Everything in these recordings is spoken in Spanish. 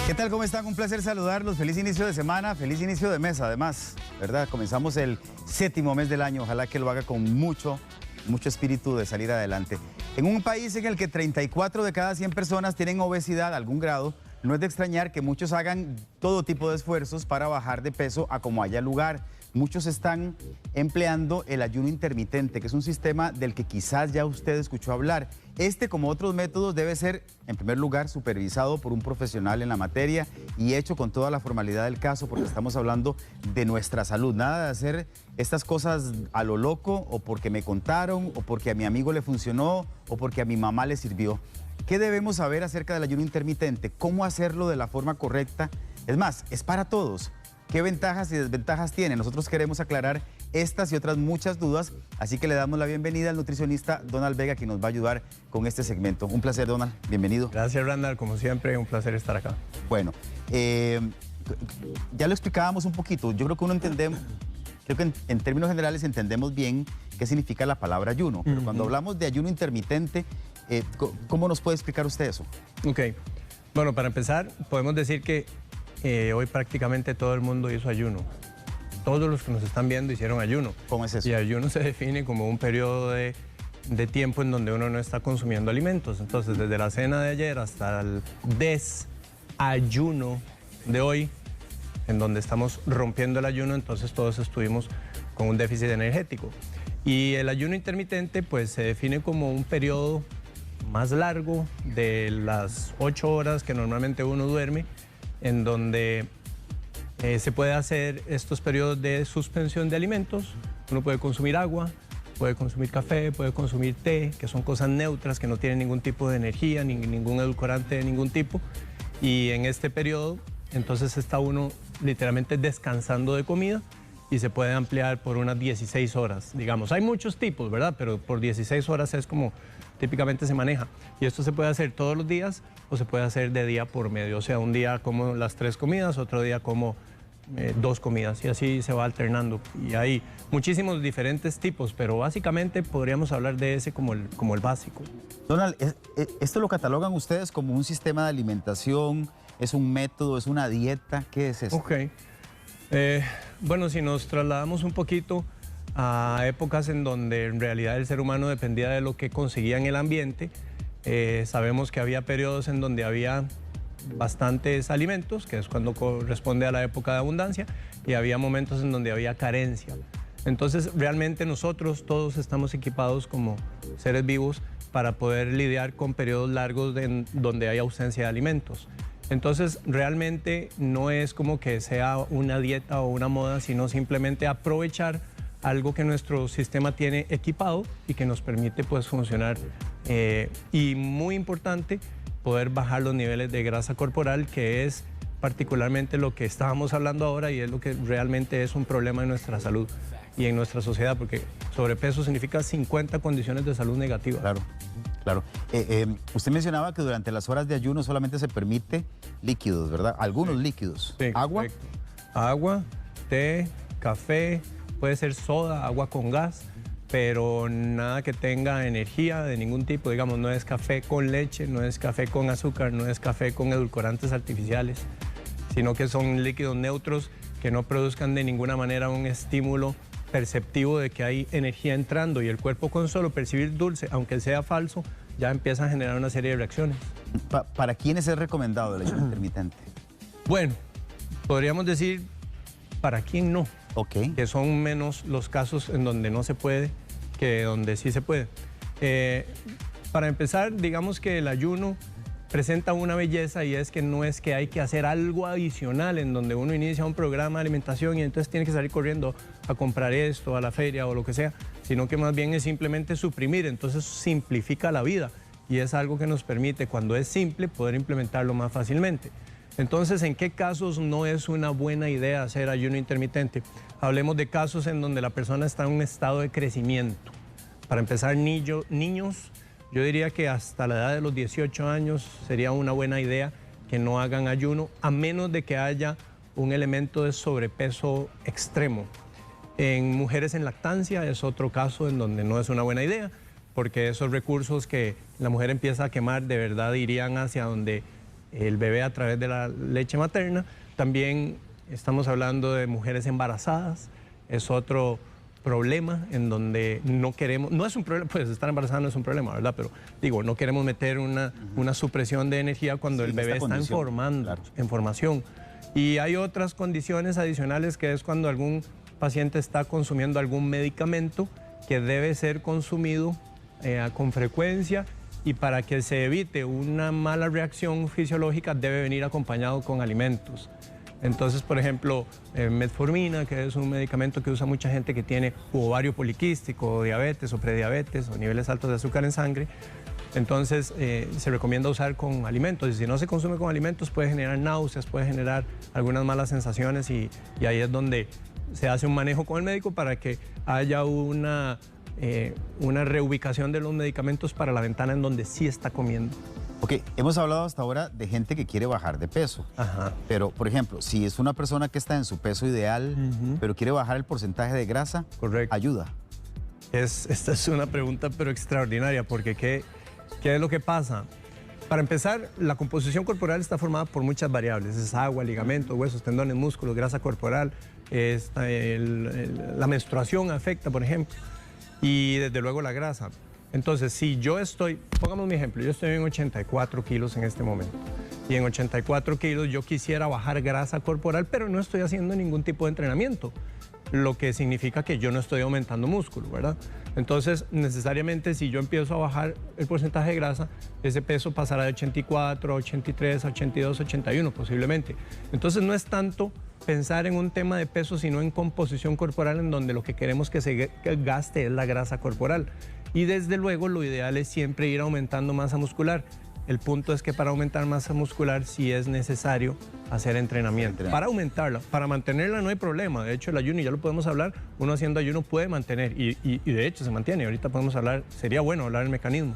¿Qué tal? ¿Cómo están? Un placer saludarlos. Feliz inicio de semana, feliz inicio de mes, además, ¿verdad? Comenzamos el 7º mes del año. Ojalá que lo haga con mucho espíritu de salir adelante. En un país en el que 34 de cada 100 personas tienen obesidad a algún grado, no es de extrañar que muchos hagan todo tipo de esfuerzos para bajar de peso a como haya lugar. Muchos están empleando el ayuno intermitente, que es un sistema del que quizás ya usted escuchó hablar. Este, como otros métodos, debe ser, en primer lugar, supervisado por un profesional en la materia y hecho con toda la formalidad del caso, porque estamos hablando de nuestra salud. Nada de hacer estas cosas a lo loco, o porque me contaron, o porque a mi amigo le funcionó, o porque a mi mamá le sirvió. ¿Qué debemos saber acerca del ayuno intermitente? ¿Cómo hacerlo de la forma correcta? Es más, es para todos. ¿Qué ventajas y desventajas tiene? Nosotros queremos aclarar estas y otras muchas dudas, así que le damos la bienvenida al nutricionista Donald Vega, que nos va a ayudar con este segmento. Un placer, Donald. Bienvenido. Gracias, Randall. Como siempre, un placer estar acá. Bueno, ya lo explicábamos un poquito. Yo creo que creo que en términos generales entendemos bien qué significa la palabra ayuno, pero cuando hablamos de ayuno intermitente, ¿cómo nos puede explicar usted eso? Ok. Bueno, para empezar, podemos decir que hoy prácticamente todo el mundo hizo ayuno. Todos los que nos están viendo hicieron ayuno. ¿Cómo es eso? Y ayuno se define como un periodo de tiempo en donde uno no está consumiendo alimentos. Entonces, desde la cena de ayer hasta el desayuno de hoy, en donde estamos rompiendo el ayuno, entonces todos estuvimos con un déficit energético. Y el ayuno intermitente, pues, se define como un periodo más largo de las 8 horas que normalmente uno duerme, en donde se puede hacer estos periodos de suspensión de alimentos. Uno puede consumir agua, puede consumir café, puede consumir té, que son cosas neutras, que no tienen ningún tipo de energía, ni ningún edulcorante de ningún tipo. Y en este periodo, entonces está uno literalmente descansando de comida y se puede ampliar por unas 16 horas, digamos. Hay muchos tipos, ¿verdad? Pero por 16 horas es como típicamente se maneja. Y esto se puede hacer todos los días o se puede hacer de día por medio. O sea, un día como las 3 comidas, otro día como 2 comidas, y así se va alternando. Y hay muchísimos diferentes tipos, pero básicamente podríamos hablar de ese como el básico. Donald, ¿esto lo catalogan ustedes como un sistema de alimentación? ¿Es un método? ¿Es una dieta? ¿Qué es eso? Ok. Bueno, si nos trasladamos un poquito a épocas en donde en realidad el ser humano dependía de lo que conseguía en el ambiente, sabemos que había periodos en donde había bastantes alimentos, que es cuando corresponde a la época de abundancia, y había momentos en donde había carencia. Entonces, realmente nosotros todos estamos equipados como seres vivos para poder lidiar con periodos largos donde hay ausencia de alimentos. Entonces, realmente no es como que sea una dieta o una moda, sino simplemente aprovechar algo que nuestro sistema tiene equipado y que nos permite, pues, funcionar. Y muy importante, poder bajar los niveles de grasa corporal, que es particularmente lo que estábamos hablando ahora y es lo que realmente es un problema en nuestra salud y en nuestra sociedad, porque sobrepeso significa 50 condiciones de salud negativas. Claro, claro. Usted mencionaba que durante las horas de ayuno solamente se permite líquidos, ¿verdad? Algunos líquidos. Sí, ¿Agua? correcto. Agua, té, café, puede ser soda, agua con gas, pero nada que tenga energía de ningún tipo. Digamos, no es café con leche, no es café con azúcar, no es café con edulcorantes artificiales, sino que son líquidos neutros que no produzcan de ninguna manera un estímulo perceptivo de que hay energía entrando, y el cuerpo, con solo percibir dulce, aunque sea falso, ya empieza a generar una serie de reacciones. ¿Para quiénes es recomendado el ayuno intermitente? Bueno, podríamos decir para quién no. Ok. Que son menos los casos en donde no se puede que donde sí se puede. Para empezar, digamos que el ayuno presenta una belleza, y es que no es que hay que hacer algo adicional en donde uno inicia un programa de alimentación y entonces tiene que salir corriendo a comprar esto a la feria o lo que sea, sino que más bien es simplemente suprimir. Entonces simplifica la vida, y es algo que nos permite, cuando es simple, poder implementarlo más fácilmente. Entonces, ¿en qué casos no es una buena idea hacer ayuno intermitente? Hablemos de casos en donde la persona está en un estado de crecimiento. Para empezar, niños, yo diría que hasta la edad de los 18 años sería una buena idea que no hagan ayuno, a menos de que haya un elemento de sobrepeso extremo. En mujeres en lactancia es otro caso en donde no es una buena idea, porque esos recursos que la mujer empieza a quemar de verdad irían hacia donde el bebé a través de la leche materna. También estamos hablando de mujeres embarazadas, es otro problema en donde no queremos, no es un problema, pues estar embarazada no es un problema, ¿verdad? Pero digo, no queremos meter una supresión de energía cuando el bebé está en formación. Y hay otras condiciones adicionales, que es cuando algún paciente está consumiendo algún medicamento que debe ser consumido con frecuencia, y para que se evite una mala reacción fisiológica debe venir acompañado con alimentos. Entonces, por ejemplo, metformina, que es un medicamento que usa mucha gente que tiene ovario poliquístico, o diabetes o prediabetes o niveles altos de azúcar en sangre, entonces se recomienda usar con alimentos, y si no se consume con alimentos puede generar náuseas, puede generar algunas malas sensaciones, y ahí es donde se hace un manejo con el médico para que haya una reubicación de los medicamentos para la ventana en donde sí está comiendo. Ok, hemos hablado hasta ahora de gente que quiere bajar de peso. Ajá. Pero, por ejemplo, si es una persona que está en su peso ideal, pero quiere bajar el porcentaje de grasa, correcto, ayuda. Esta es una pregunta pero extraordinaria, porque ¿qué es lo que pasa? Para empezar, la composición corporal está formada por muchas variables. Es agua, ligamentos, huesos, tendones, músculos, grasa corporal. La menstruación afecta, por ejemplo, y desde luego la grasa. Entonces, si yo estoy, pongamos mi ejemplo, yo estoy en 84 kilos en este momento, y en 84 kilos yo quisiera bajar grasa corporal, pero no estoy haciendo ningún tipo de entrenamiento, lo que significa que yo no estoy aumentando músculo, ¿verdad? Entonces, necesariamente, si yo empiezo a bajar el porcentaje de grasa, ese peso pasará de 84 a 83, a 82, 81 posiblemente. Entonces, no es tanto pensar en un tema de peso, sino en composición corporal, en donde lo que queremos que se gaste es la grasa corporal. Y desde luego lo ideal es siempre ir aumentando masa muscular. El punto es que para aumentar masa muscular sí es necesario hacer entrenamiento. Para aumentarla, para mantenerla no hay problema. De hecho, el ayuno, ya lo podemos hablar, uno haciendo ayuno puede mantener, y de hecho se mantiene. Ahorita podemos hablar, sería bueno hablar del mecanismo.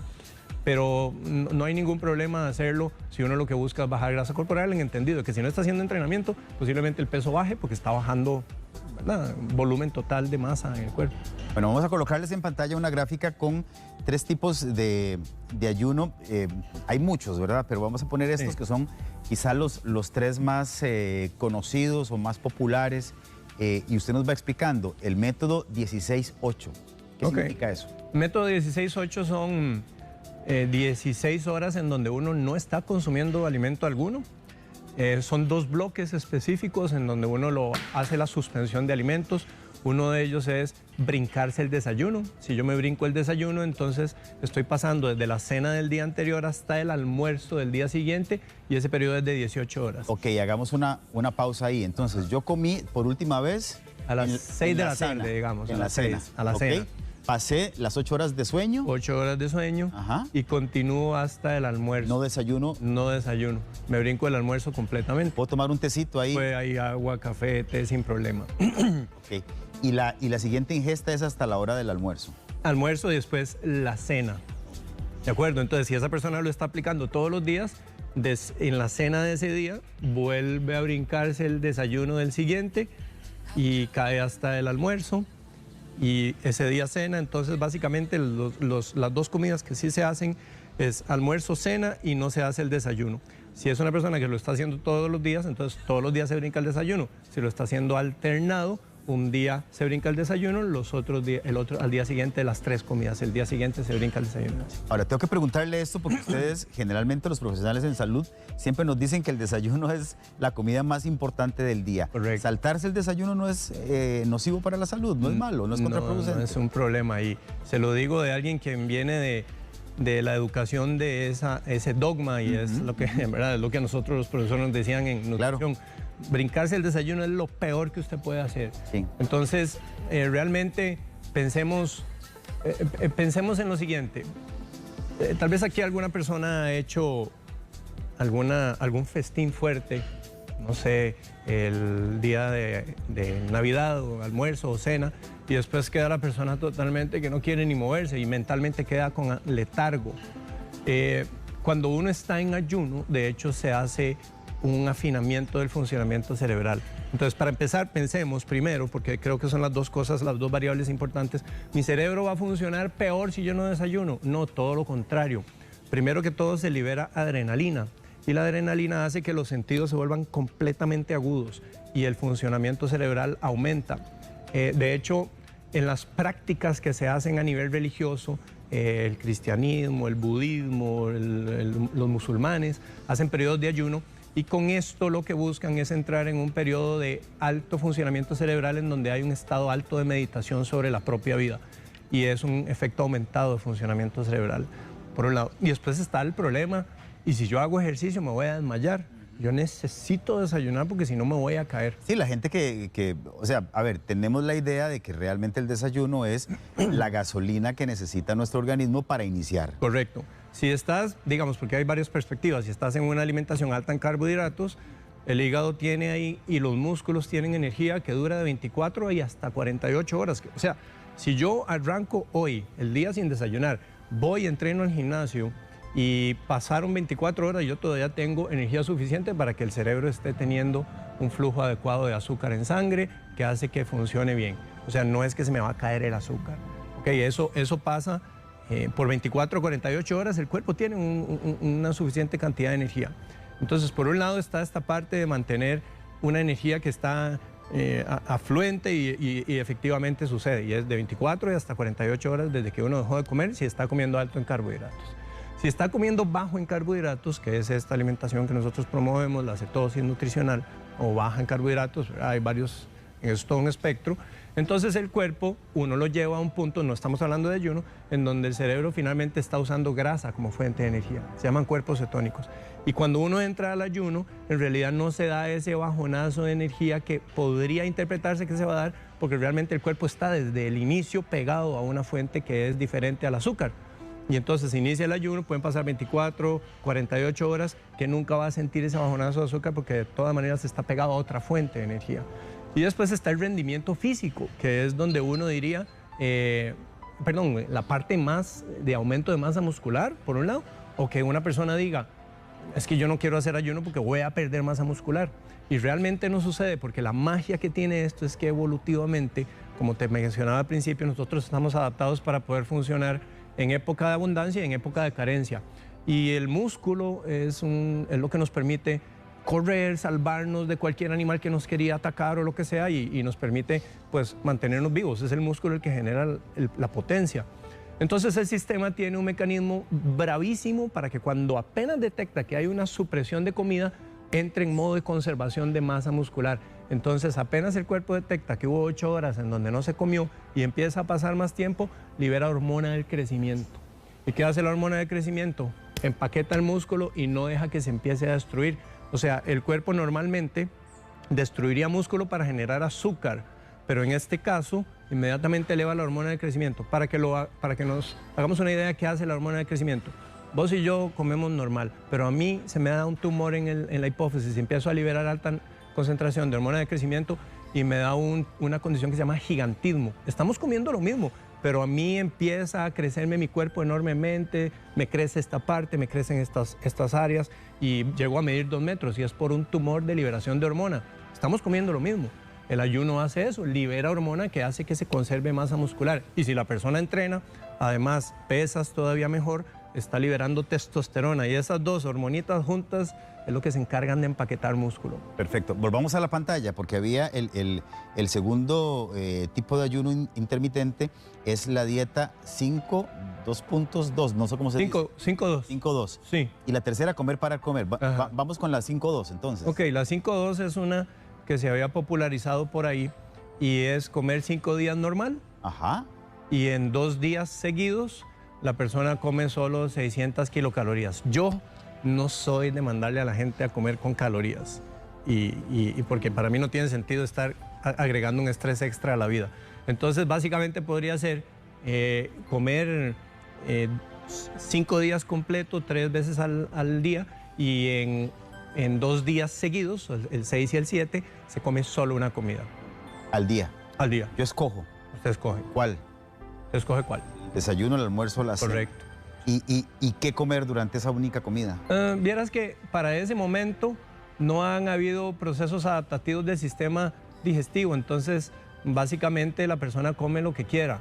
Pero no hay ningún problema de hacerlo si uno lo que busca es bajar grasa corporal, en entendido que si no está haciendo entrenamiento, posiblemente el peso baje porque está bajando, ¿verdad?, volumen total de masa en el cuerpo. Bueno, vamos a colocarles en pantalla una gráfica con 3 tipos de ayuno. Hay muchos, ¿verdad? Pero vamos a poner estos que son quizá los 3 más conocidos o más populares. Y usted nos va explicando el método 16-8. ¿Qué significa eso? Método 16-8 son 16 horas en donde uno no está consumiendo alimento alguno. Son 2 bloques específicos en donde uno hace la suspensión de alimentos. Uno de ellos es brincarse el desayuno. Si yo me brinco el desayuno, entonces estoy pasando desde la cena del día anterior hasta el almuerzo del día siguiente, y ese periodo es de 18 horas. Ok, hagamos una pausa ahí. Entonces, yo comí por última vez a las 6 de la tarde, digamos. En la cena. A la cena. Pasé las 8 horas de sueño. 8 horas de sueño. Ajá. Y continúo hasta el almuerzo. No desayuno. No desayuno. Me brinco el almuerzo completamente. ¿Puedo tomar un tecito ahí? Pues hay agua, café, té sin problema. Ok. Y la siguiente ingesta es hasta la hora del almuerzo. Almuerzo y después la cena. ¿De acuerdo? Entonces, si esa persona lo está aplicando todos los días, en la cena de ese día, vuelve a brincarse el desayuno del siguiente y cae hasta el almuerzo. Y ese día cena. Entonces, básicamente, las 2 comidas que sí se hacen es almuerzo, cena, y no se hace el desayuno. Si es una persona que lo está haciendo todos los días, entonces todos los días se brinca el desayuno. Si lo está haciendo alternado, un día se brinca el desayuno, los otros días, al día siguiente las 3 comidas, el día siguiente se brinca el desayuno. Ahora, tengo que preguntarle esto porque ustedes, generalmente los profesionales en salud, siempre nos dicen que el desayuno es la comida más importante del día. Correcto. Saltarse el desayuno no es nocivo para la salud, no es malo, no es contraproducente. No es un problema, y se lo digo de alguien que viene de la educación de ese dogma, y es lo que, en verdad, es lo que nosotros los profesores nos decían en nutrición. Claro. Brincarse el desayuno es lo peor que usted puede hacer. Sí. Entonces, realmente pensemos en lo siguiente. Tal vez aquí alguna persona ha hecho algún festín fuerte, no sé, el día de Navidad o almuerzo o cena, y después queda la persona totalmente que no quiere ni moverse y mentalmente queda con letargo. Cuando uno está en ayuno, de hecho, se hace un afinamiento del funcionamiento cerebral. Entonces, para empezar, pensemos primero, porque creo que son las 2 cosas, las 2 variables importantes. ¿Mi cerebro va a funcionar peor si yo no desayuno? No, todo lo contrario. Primero que todo, se libera adrenalina. y la adrenalina hace que los sentidos se vuelvan completamente agudos y el funcionamiento cerebral aumenta. De hecho, en las prácticas que se hacen a nivel religioso, el cristianismo, el budismo, los musulmanes hacen periodos de ayuno y con esto lo que buscan es entrar en un periodo de alto funcionamiento cerebral en donde hay un estado alto de meditación sobre la propia vida y es un efecto aumentado de funcionamiento cerebral, por un lado. Y después está el problema, y si yo hago ejercicio me voy a desmayar. Yo necesito desayunar porque si no me voy a caer. Sí, la gente o sea, a ver, tenemos la idea de que realmente el desayuno es la gasolina que necesita nuestro organismo para iniciar. Correcto. Si estás, digamos, porque hay varias perspectivas, si estás en una alimentación alta en carbohidratos, el hígado tiene ahí y los músculos tienen energía que dura de 24 y hasta 48 horas. O sea, si yo arranco hoy, el día sin desayunar, voy, entreno al gimnasio, y pasaron 24 horas y yo todavía tengo energía suficiente para que el cerebro esté teniendo un flujo adecuado de azúcar en sangre que hace que funcione bien. O sea, no es que se me va a caer el azúcar. Okay, eso pasa por 24 o 48 horas, el cuerpo tiene una suficiente cantidad de energía. Entonces, por un lado está esta parte de mantener una energía que está afluente y efectivamente sucede. Y es de 24 y hasta 48 horas desde que uno dejó de comer si está comiendo alto en carbohidratos. Si está comiendo bajo en carbohidratos, que es esta alimentación que nosotros promovemos, la cetosis nutricional, o baja en carbohidratos, hay varios, es todo un espectro, entonces el cuerpo, uno lo lleva a un punto, no estamos hablando de ayuno, en donde el cerebro finalmente está usando grasa como fuente de energía, se llaman cuerpos cetónicos. Y cuando uno entra al ayuno, en realidad no se da ese bajonazo de energía que podría interpretarse que se va a dar, porque realmente el cuerpo está desde el inicio pegado a una fuente que es diferente al azúcar. Y entonces inicia el ayuno, pueden pasar 24, 48 horas, que nunca va a sentir ese bajonazo de azúcar porque de todas maneras está pegado a otra fuente de energía. Y después está el rendimiento físico, que es donde uno diría, la parte más de aumento de masa muscular, por un lado, o que una persona diga, es que yo no quiero hacer ayuno porque voy a perder masa muscular. Y realmente no sucede, porque la magia que tiene esto es que evolutivamente, como te mencionaba al principio, nosotros estamos adaptados para poder funcionar en época de abundancia y en época de carencia. Y el músculo es lo que nos permite correr, salvarnos de cualquier animal que nos quería atacar o lo que sea y nos permite pues mantenernos vivos. Es el músculo el que genera la potencia. Entonces el sistema tiene un mecanismo bravísimo para que cuando apenas detecta que hay una supresión de comida, entre en modo de conservación de masa muscular. Entonces apenas el cuerpo detecta que hubo 8 horas en donde no se comió y empieza a pasar más tiempo, libera hormona del crecimiento. ¿Y qué hace la hormona del crecimiento? Empaqueta el músculo y no deja que se empiece a destruir. O sea, el cuerpo normalmente destruiría músculo para generar azúcar, pero en este caso inmediatamente eleva la hormona del crecimiento. Para que nos hagamos una idea de qué hace la hormona del crecimiento. Vos y yo comemos normal, pero a mí se me da un tumor en la hipófisis y empiezo a liberar alta concentración de hormona de crecimiento y me da una condición que se llama gigantismo. Estamos comiendo lo mismo, pero a mí empieza a crecerme mi cuerpo enormemente, me crece esta parte, me crecen estas áreas y llego a medir 2 metros y es por un tumor de liberación de hormona. Estamos comiendo lo mismo. El ayuno hace eso, libera hormona que hace que se conserve masa muscular. Y si la persona entrena, además pesas todavía mejor, está liberando testosterona y esas dos hormonitas juntas es lo que se encargan de empaquetar músculo. Perfecto. Volvamos a la pantalla porque había el segundo tipo de ayuno intermitente, es la dieta 5.2.2, no sé cómo se dice. 5.2. 5.2. Sí. Y la tercera, comer para comer. Vamos con la 5.2 entonces. Ok, la 5.2 es una que se había popularizado por ahí y es comer 5 días normal. Ajá. Y en 2 días seguidos la persona come solo 600 kilocalorías. Yo no soy de mandarle a la gente a comer con calorías y porque para mí no tiene sentido estar agregando un estrés extra a la vida. Entonces básicamente podría ser comer 5 días completos, 3 veces al día y en 2 días seguidos, el 6 y el 7, se come solo una comida. Al día. Al día. Yo escojo. Usted escoge. ¿Cuál? ¿Usted escoge cuál? Desayuno, el almuerzo, la cena. Correcto. ¿Y qué comer durante esa única comida? Vieras que para ese momento no han habido procesos adaptativos del sistema digestivo, entonces básicamente la persona come lo que quiera.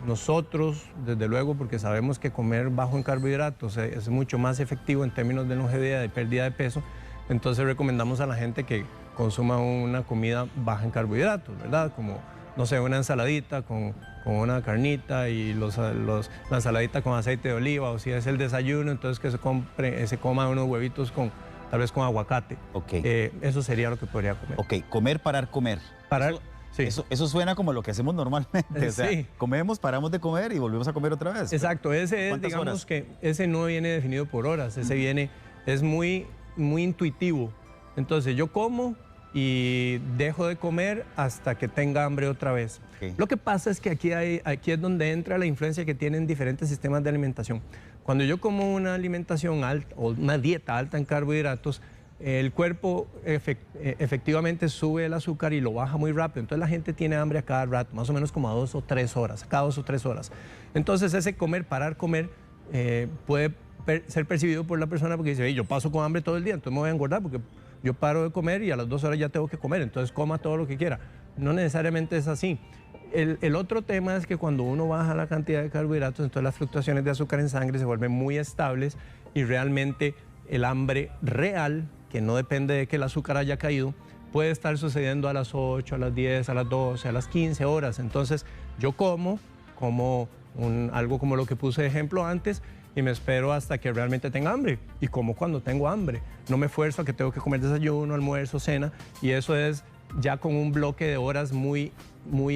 nosotros, desde luego, porque sabemos que comer bajo en carbohidratos es mucho más efectivo en términos de longevidad y pérdida de peso, entonces recomendamos a la gente que consuma una comida baja en carbohidratos, ¿verdad? Como, no sé, una ensaladita con una carnita y la ensaladita con aceite de oliva, o si es el desayuno, entonces que se coma unos huevitos tal vez con aguacate. Ok. Eso sería lo que podría comer. Ok, comer, parar, comer. Parar, sí. Eso suena como lo que hacemos normalmente. O sea, Sí. comemos, paramos de comer y volvemos a comer otra vez. Exacto, ese es, digamos horas? que ese no viene definido por horas, ese es muy intuitivo. Entonces yo como y dejo de comer hasta que tenga hambre otra vez. Ok. Lo que pasa es que aquí es donde entra la influencia que tienen diferentes sistemas de alimentación. Cuando yo como una alimentación alta o una dieta alta en carbohidratos, el cuerpo efectivamente sube el azúcar y lo baja muy rápido. Entonces la gente tiene hambre a cada rato, más o menos como a 2 o 3 horas, cada 2 o 3 horas. Entonces ese comer, parar, comer, puede ser percibido por la persona porque dice, yo paso con hambre todo el día, entonces me voy a engordar porque yo paro de comer y a las 2 horas ya tengo que comer, entonces coma todo lo que quiera. No necesariamente es así. El otro tema es que cuando uno baja la cantidad de carbohidratos, entonces las fluctuaciones de azúcar en sangre se vuelven muy estables y realmente el hambre real, que no depende de que el azúcar haya caído, puede estar sucediendo a las 8, a las 10, a las 12, a las 15 horas. Entonces yo como algo como lo que puse de ejemplo antes y me espero hasta que realmente tenga hambre. Y como cuando tengo hambre. No me esfuerzo a que tengo que comer desayuno, almuerzo, cena. Y eso es ya con un bloque de horas muy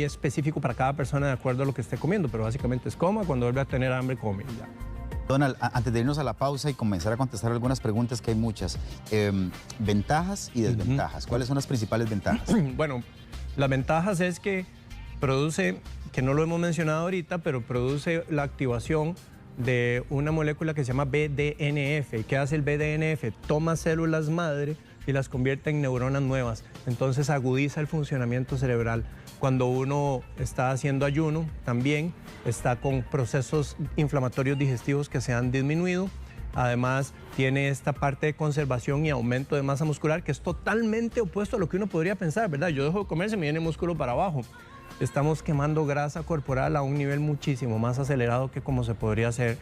específico para cada persona de acuerdo a lo que esté comiendo. Pero básicamente es coma, cuando vuelve a tener hambre, come y ya. Donald, antes de irnos a la pausa y comenzar a contestar algunas preguntas, que hay muchas, ventajas y desventajas. ¿Cuáles son las principales ventajas? Bueno, las ventajas es que produce, que no lo hemos mencionado ahorita, pero produce la activación de una molécula que se llama BDNF. ¿Qué hace el BDNF? Toma células madre y las convierte en neuronas nuevas. Entonces agudiza el funcionamiento cerebral. Cuando uno está haciendo ayuno, también está con procesos inflamatorios digestivos que se han disminuido. Además, tiene esta parte de conservación y aumento de masa muscular que es totalmente opuesto a lo que uno podría pensar, ¿verdad? Yo dejo de comer, se me viene músculo para abajo. Estamos quemando grasa corporal a un nivel muchísimo más acelerado que como se podría hacer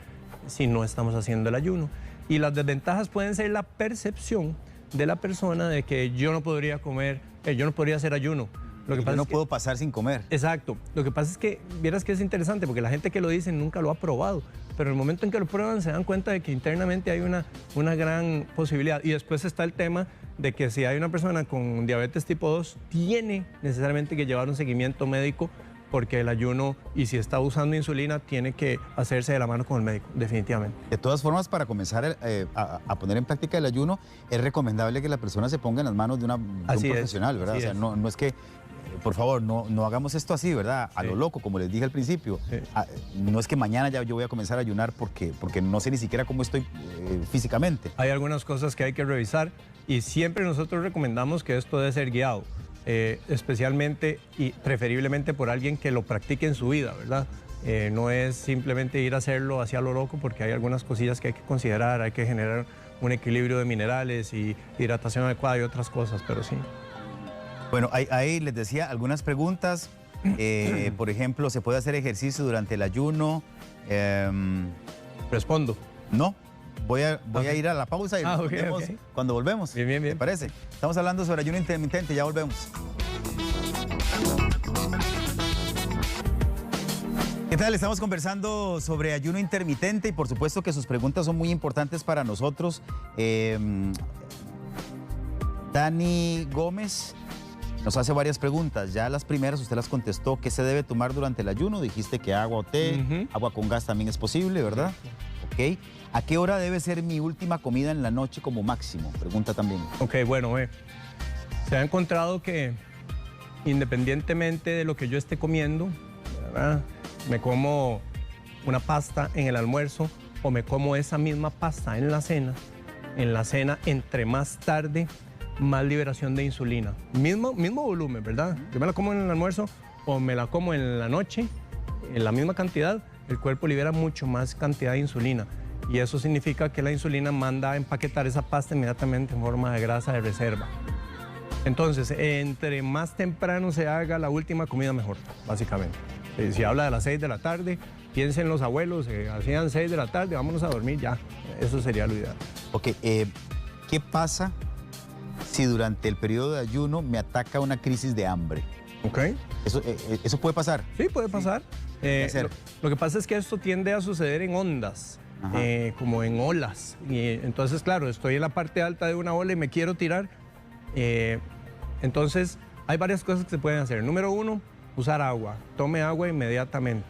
si no estamos haciendo el ayuno. Y las desventajas pueden ser la percepción de la persona de que yo no podría comer, yo no podría hacer ayuno. Lo que pasa yo no es que, puedo pasar sin comer. Exacto. Lo que pasa es que, vieras que es interesante, porque la gente que lo dice nunca lo ha probado, pero en el momento en que lo prueban se dan cuenta de que internamente hay una gran posibilidad. Y después está el tema de que si hay una persona con diabetes tipo 2, tiene necesariamente que llevar un seguimiento médico, porque el ayuno, y si está usando insulina, tiene que hacerse de la mano con el médico, definitivamente. De todas formas, para comenzar a poner en práctica el ayuno, es recomendable que la persona se ponga en las manos de un profesional, ¿verdad? O sea, no es que, por favor, no hagamos esto así, ¿verdad? A lo loco, como les dije al principio. Sí. No es que mañana ya yo voy a comenzar a ayunar porque no sé ni siquiera cómo estoy físicamente. Hay algunas cosas que hay que revisar y siempre nosotros recomendamos que esto debe ser guiado. Especialmente y preferiblemente por alguien que lo practique en su vida, ¿verdad? No es simplemente ir a hacerlo hacia lo loco, porque hay algunas cosillas que hay que considerar, hay que generar un equilibrio de minerales y hidratación adecuada y otras cosas, pero sí. Bueno, ahí les decía algunas preguntas. Por ejemplo, ¿se puede hacer ejercicio durante el ayuno? Respondo. No. Voy a ir a la pausa y respondemos cuando volvemos. Bien. ¿Te parece? Estamos hablando sobre ayuno intermitente, ya volvemos. ¿Qué tal? Estamos conversando sobre ayuno intermitente y por supuesto que sus preguntas son muy importantes para nosotros. Dani Gómez nos hace varias preguntas. Ya las primeras usted las contestó. ¿Qué se debe tomar durante el ayuno? Dijiste que agua o té, agua con gas también es posible, ¿verdad? Ok. ¿A qué hora debe ser mi última comida en la noche como máximo? Pregunta también. Ok, bueno, se ha encontrado que independientemente de lo que yo esté comiendo, ¿verdad? Me como una pasta en el almuerzo o me como esa misma pasta en la cena, entre más tarde, más liberación de insulina. Mismo volumen, ¿verdad? Yo me la como en el almuerzo o me la como en la noche, en la misma cantidad, el cuerpo libera mucho más cantidad de insulina. Y eso significa que la insulina manda a empaquetar esa pasta inmediatamente en forma de grasa de reserva. Entonces, entre más temprano se haga la última comida, mejor, básicamente. Si habla de las 6 de la tarde, piensen en los abuelos, hacían 6 de la tarde, vámonos a dormir ya. Eso sería lo ideal. Ok, ¿qué pasa si durante el periodo de ayuno me ataca una crisis de hambre? Ok. ¿Eso puede pasar? Sí, puede pasar. hacer? Lo que pasa es que esto tiende a suceder en ondas, como en olas. Y entonces, claro, estoy en la parte alta de una ola y me quiero tirar. Entonces, hay varias cosas que se pueden hacer. Número 1, usar agua. Tome agua inmediatamente,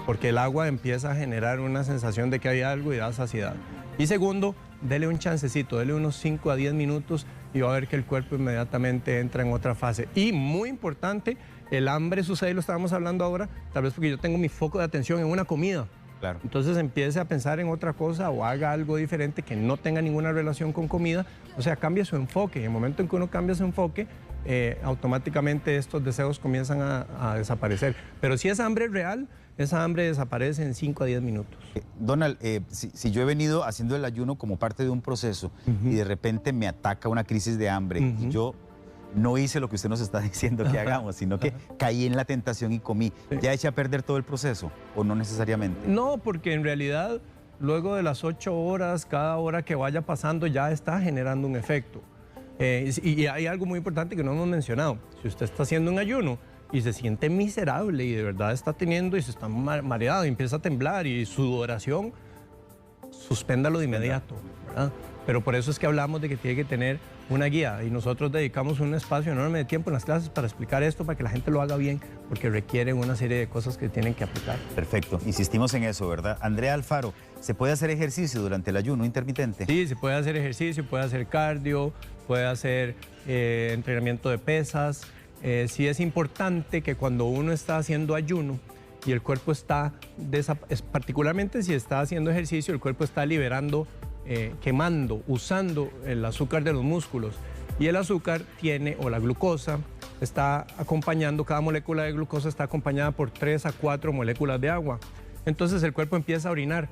porque el agua empieza a generar una sensación de que hay algo y da saciedad. Y segundo, dele un chancecito, dele unos 5 a 10 minutos y va a ver que el cuerpo inmediatamente entra en otra fase. Y muy importante, el hambre sucede, lo estábamos hablando ahora, tal vez porque yo tengo mi foco de atención en una comida. Claro. Entonces empiece a pensar en otra cosa o haga algo diferente que no tenga ninguna relación con comida. O sea, cambie su enfoque. En el momento en que uno cambia su enfoque, automáticamente estos deseos comienzan a desaparecer. Pero si es hambre real, esa hambre desaparece en 5 a 10 minutos. Donald, si yo he venido haciendo el ayuno como parte de un proceso y de repente me ataca una crisis de hambre y yo no hice lo que usted nos está diciendo que hagamos, sino que caí en la tentación y comí, ¿ya eché a perder todo el proceso o no necesariamente? No, porque en realidad luego de las 8 horas, cada hora que vaya pasando ya está generando un efecto. Y hay algo muy importante que no hemos mencionado. Si usted está haciendo un ayuno y se siente miserable y de verdad está teniendo y se está mareado y empieza a temblar y sudoración, suspéndalo de inmediato, ¿verdad? Pero por eso es que hablamos de que tiene que tener una guía y nosotros dedicamos un espacio enorme de tiempo en las clases para explicar esto, para que la gente lo haga bien, porque requiere una serie de cosas que tienen que aplicar. Perfecto, insistimos en eso, ¿verdad? Andrea Alfaro, ¿se puede hacer ejercicio durante el ayuno intermitente? Sí, se puede hacer ejercicio, puede hacer cardio, puede hacer entrenamiento de pesas. Sí es importante que cuando uno está haciendo ayuno y el cuerpo está, particularmente si está haciendo ejercicio, el cuerpo está liberando, quemando, usando el azúcar de los músculos. Y el azúcar tiene, o la glucosa, está acompañando, cada molécula de glucosa está acompañada por 3 a 4 moléculas de agua. Entonces el cuerpo empieza a orinar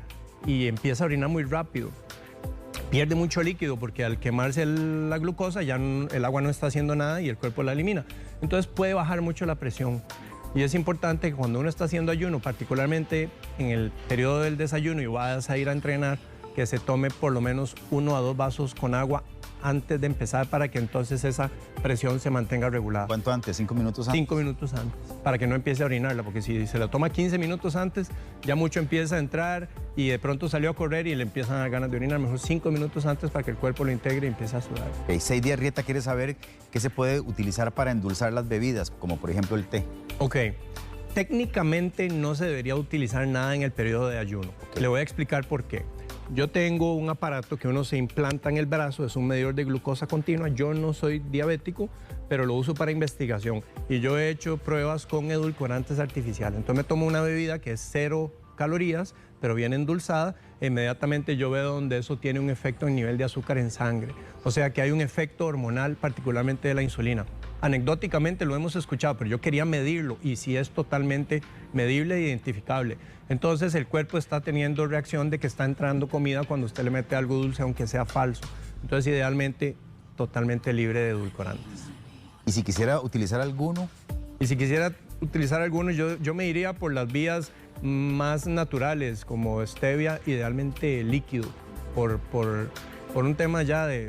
y empieza a orinar muy rápido. Pierde mucho líquido porque al quemarse la glucosa ya el agua no está haciendo nada y el cuerpo la elimina. Entonces puede bajar mucho la presión. Y es importante que cuando uno está haciendo ayuno, particularmente en el periodo del desayuno y vas a ir a entrenar, que se tome por lo menos 1 a 2 vasos con agua antes de empezar para que entonces esa presión se mantenga regulada. ¿Cuánto antes? 5 minutos antes. 5 minutos antes, para que no empiece a orinarla, porque si se la toma 15 minutos antes, ya mucho empieza a entrar y de pronto salió a correr y le empiezan a dar ganas de orinar. Mejor 5 minutos antes para que el cuerpo lo integre y empiece a sudar. Okay. Seidy Arrieta quiere saber qué se puede utilizar para endulzar las bebidas, como por ejemplo el té. Ok. Técnicamente no se debería utilizar nada en el periodo de ayuno. Okay. Le voy a explicar por qué. Yo tengo un aparato que uno se implanta en el brazo, es un medidor de glucosa continua. Yo no soy diabético, pero lo uso para investigación. Y yo he hecho pruebas con edulcorantes artificiales. Entonces me tomo una bebida que es 0 calorías, pero bien endulzada. E inmediatamente yo veo donde eso tiene un efecto en nivel de azúcar en sangre. O sea que hay un efecto hormonal, particularmente de la insulina. Anecdóticamente lo hemos escuchado, pero yo quería medirlo y sí es totalmente medible e identificable. Entonces el cuerpo está teniendo reacción de que está entrando comida cuando usted le mete algo dulce, aunque sea falso. Entonces idealmente totalmente libre de edulcorantes. ¿Y si quisiera utilizar alguno? Y si quisiera utilizar alguno, yo me iría por las vías más naturales, como stevia, idealmente líquido, por un tema ya de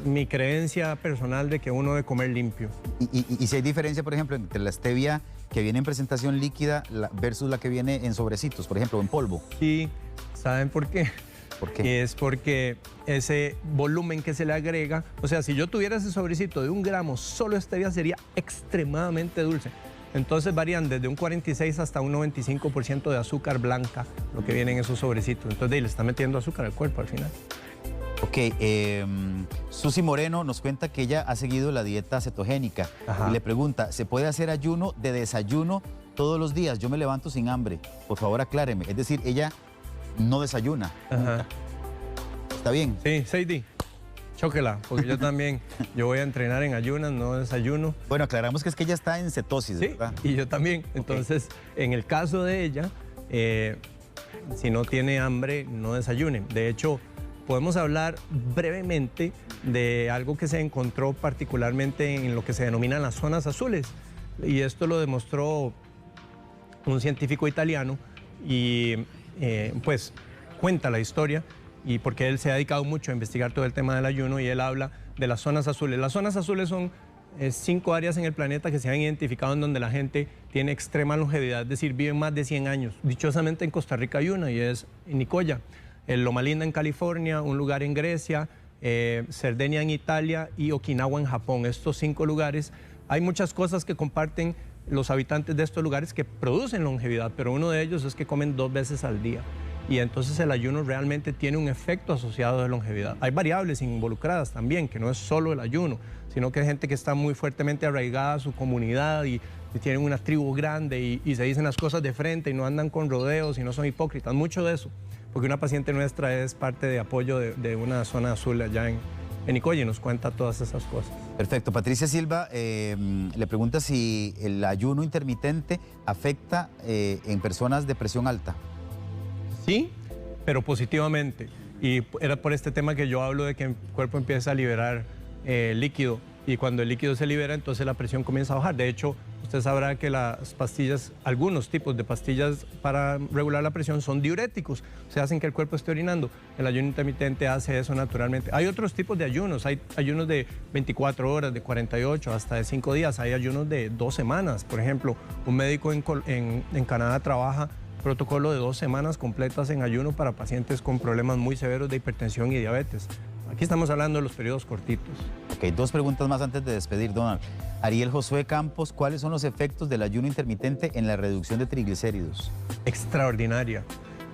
mi creencia personal de que uno debe comer limpio. ¿Y si hay diferencia, por ejemplo, entre la stevia que viene en presentación líquida versus la que viene en sobrecitos, por ejemplo, en polvo? Sí, ¿saben por qué? ¿Por qué? Es porque ese volumen que se le agrega, o sea, si yo tuviera ese sobrecito de 1 gramo, solo stevia sería extremadamente dulce. Entonces varían desde un 46 hasta un 95% de azúcar blanca, lo que viene en esos sobrecitos. Entonces le está metiendo azúcar al cuerpo al final. Ok, Susi Moreno nos cuenta que ella ha seguido la dieta cetogénica. Ajá. Y le pregunta, ¿se puede hacer ayuno de desayuno todos los días? Yo me levanto sin hambre, por favor acláreme. Es decir, ella no desayuna. Ajá. ¿Está bien? Sí, Seidy, chóquela, porque yo también, yo voy a entrenar en ayunas, no desayuno. Bueno, aclaramos que es que ella está en cetosis, sí, ¿verdad? Y yo también. Entonces, en el caso de ella, si no tiene hambre, no desayune. De hecho, podemos hablar brevemente de algo que se encontró particularmente en lo que se denominan las zonas azules. Y esto lo demostró un científico italiano, y pues cuenta la historia, y porque él se ha dedicado mucho a investigar todo el tema del ayuno, y él habla de las zonas azules. Las zonas azules son 5 áreas en el planeta que se han identificado en donde la gente tiene extrema longevidad, es decir, viven más de 100 años. Dichosamente en Costa Rica hay una, y es en Nicoya, en Loma Linda en California, un lugar en Grecia, Cerdeña en Italia y Okinawa en Japón. Estos 5 lugares, hay muchas cosas que comparten los habitantes de estos lugares que producen longevidad, pero uno de ellos es que comen 2 veces al día. Y entonces el ayuno realmente tiene un efecto asociado de longevidad. Hay variables involucradas también, que no es solo el ayuno, sino que hay gente que está muy fuertemente arraigada a su comunidad y tienen una tribu grande y se dicen las cosas de frente y no andan con rodeos y no son hipócritas. Mucho de eso, porque una paciente nuestra es parte de apoyo de una zona azul allá en Nicoya y nos cuenta todas esas cosas. Perfecto. Patricia Silva le pregunta si el ayuno intermitente afecta en personas de presión alta. Sí, pero positivamente. Y era por este tema que yo hablo de que el cuerpo empieza a liberar líquido, y cuando el líquido se libera, entonces la presión comienza a bajar. De hecho, usted sabrá que las pastillas, algunos tipos de pastillas para regular la presión son diuréticos, o sea, hacen que el cuerpo esté orinando. El ayuno intermitente hace eso naturalmente. Hay otros tipos de ayunos, hay ayunos de 24 horas, de 48, hasta de 5 días, hay ayunos de 2 semanas. Por ejemplo, un médico en Canadá trabaja protocolo de 2 semanas completas en ayuno para pacientes con problemas muy severos de hipertensión y diabetes. Aquí estamos hablando de los periodos cortitos. Ok, 2 preguntas más antes de despedir, Donald. Ariel Josué Campos, ¿cuáles son los efectos del ayuno intermitente en la reducción de triglicéridos? Extraordinaria.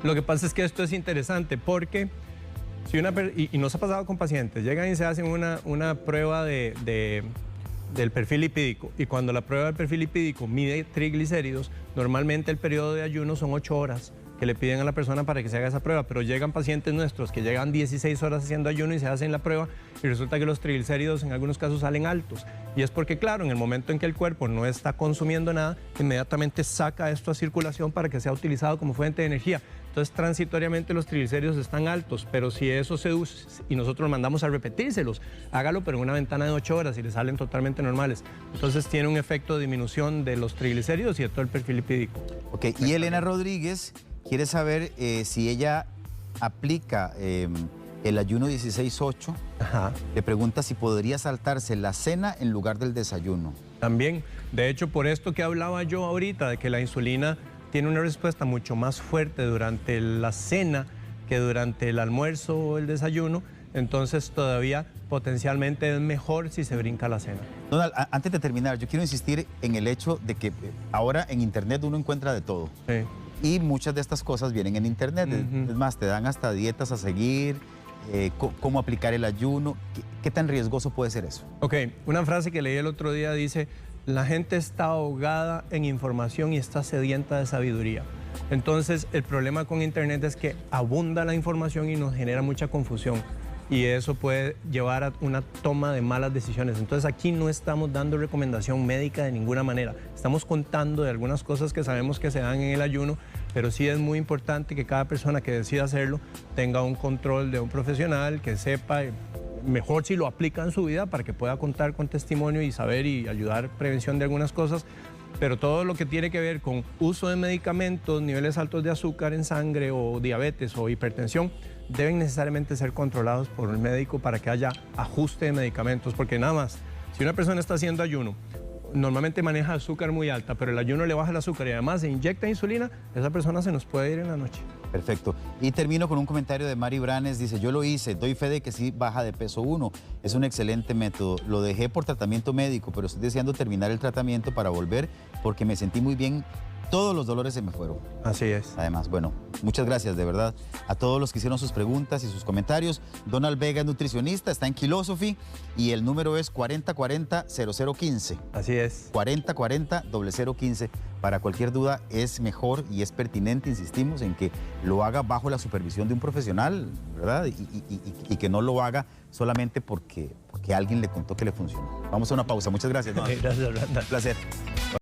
Lo que pasa es que esto es interesante porque si y nos ha pasado con pacientes, llegan y se hacen una prueba del perfil lipídico, y cuando la prueba del perfil lipídico mide triglicéridos, normalmente el periodo de ayuno son 8 horas que le piden a la persona para que se haga esa prueba, pero llegan pacientes nuestros que llegan 16 horas haciendo ayuno y se hacen la prueba y resulta que los triglicéridos en algunos casos salen altos, y es porque claro, en el momento en que el cuerpo no está consumiendo nada, inmediatamente saca esto a circulación para que sea utilizado como fuente de energía. Entonces, transitoriamente los triglicéridos están altos, pero si eso se usa y nosotros mandamos a repetírselos, hágalo, pero en una ventana de 8 horas y le salen totalmente normales. Entonces, tiene un efecto de disminución de los triglicéridos y de todo el perfil lipídico. Ok, y Elena Rodríguez quiere saber si ella aplica el ayuno 16-8. Ajá. Le pregunta si podría saltarse la cena en lugar del desayuno. También, de hecho, por esto que hablaba yo ahorita, de que la insulina tiene una respuesta mucho más fuerte durante la cena que durante el almuerzo o el desayuno, entonces todavía potencialmente es mejor si se brinca la cena. Donald, antes de terminar, yo quiero insistir en el hecho de que ahora en Internet uno encuentra de todo. Sí. Y muchas de estas cosas vienen en Internet. Es más, te dan hasta dietas a seguir, cómo aplicar el ayuno. ¿Qué tan riesgoso puede ser eso? Ok, una frase que leí el otro día dice: la gente está ahogada en información y está sedienta de sabiduría. Entonces, el problema con Internet es que abunda la información y nos genera mucha confusión. Y eso puede llevar a una toma de malas decisiones. Entonces, aquí no estamos dando recomendación médica de ninguna manera. Estamos contando de algunas cosas que sabemos que se dan en el ayuno, pero sí es muy importante que cada persona que decida hacerlo tenga un control de un profesional, que sepa, mejor si lo aplica en su vida, para que pueda contar con testimonio y saber y ayudar prevención de algunas cosas. Pero todo lo que tiene que ver con uso de medicamentos, niveles altos de azúcar en sangre o diabetes o hipertensión, deben necesariamente ser controlados por el médico para que haya ajuste de medicamentos, porque nada más, si una persona está haciendo ayuno, normalmente maneja azúcar muy alta, pero el ayuno le baja el azúcar y además se inyecta insulina, esa persona se nos puede ir en la noche. Perfecto. Y termino con un comentario de Mari Branes. Dice: yo lo hice, doy fe de que sí baja de peso uno. Es un excelente método. Lo dejé por tratamiento médico, pero estoy deseando terminar el tratamiento para volver porque me sentí muy bien. Todos los dolores se me fueron. Así es. Además, bueno, muchas gracias de verdad a todos los que hicieron sus preguntas y sus comentarios. Donald Vega es nutricionista, está en Philosophy y el número es 4040-0015. Así es. 4040-0015. Para cualquier duda es mejor y es pertinente, insistimos, en que lo haga bajo la supervisión de un profesional, ¿verdad? Y que no lo haga solamente porque alguien le contó que le funcionó. Vamos a una pausa. Muchas gracias, Donald. Gracias, Randa. Un placer.